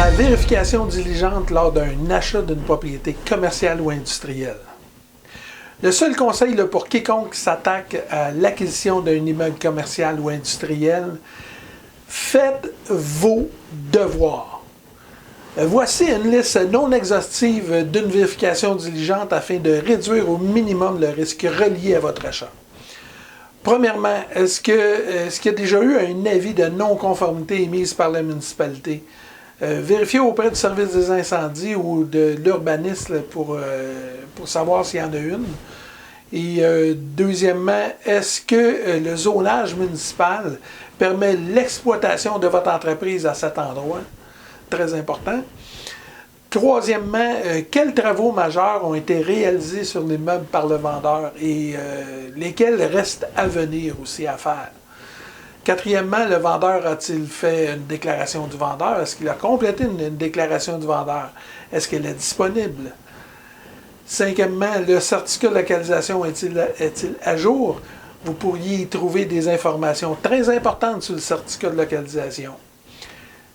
la vérification diligente lors d'un achat d'une propriété commerciale ou industrielle. Le seul conseil pour quiconque s'attaque à l'acquisition d'un immeuble commercial ou industriel, faites vos devoirs. Voici une liste non exhaustive d'une vérification diligente afin de réduire au minimum le risque relié à votre achat. Premièrement, est-ce qu'il y a déjà eu un avis de non-conformité émis par la municipalité? Vérifiez auprès du service des incendies ou de l'urbanisme pour savoir s'il y en a une. Et deuxièmement, est-ce que le zonage municipal permet l'exploitation de votre entreprise à cet endroit? Très important. Troisièmement, quels travaux majeurs ont été réalisés sur l'immeuble par le vendeur et lesquels restent à venir aussi à faire? Quatrièmement, le vendeur a-t-il fait une déclaration du vendeur? Est-ce qu'il a complété une déclaration du vendeur? Est-ce qu'elle est disponible? Cinquièmement, le certificat de localisation est-il à jour? Vous pourriez y trouver des informations très importantes sur le certificat de localisation.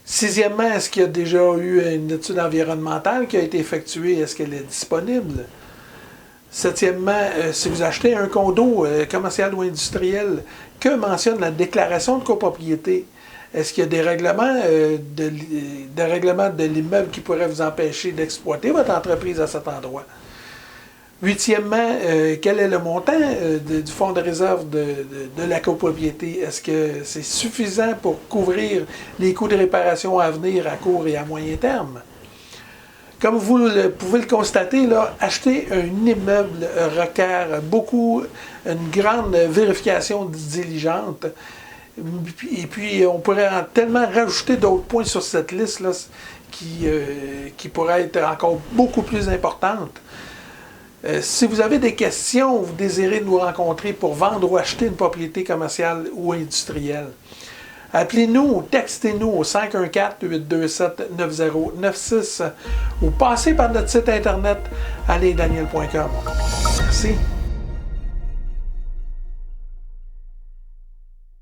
Sixièmement, est-ce qu'il y a déjà eu une étude environnementale qui a été effectuée? Est-ce qu'elle est disponible? Septièmement, si vous achetez un condo commercial ou industriel, que mentionne la déclaration de copropriété? Est-ce qu'il y a des règlements de l'immeuble qui pourraient vous empêcher d'exploiter votre entreprise à cet endroit? Huitièmement, quel est le montant du fonds de réserve de la copropriété? Est-ce que c'est suffisant pour couvrir les coûts de réparation à venir à court et à moyen terme? Comme vous pouvez le constater, là, acheter un immeuble requiert une grande vérification diligente. Et puis, on pourrait tellement rajouter d'autres points sur cette liste-là qui pourraient être encore beaucoup plus importantes. Si vous avez des questions ou vous désirez nous rencontrer pour vendre ou acheter une propriété commerciale ou industrielle, appelez-nous ou textez-nous au 514-827-9096 ou passez par notre site internet alaindaniel.com. Merci.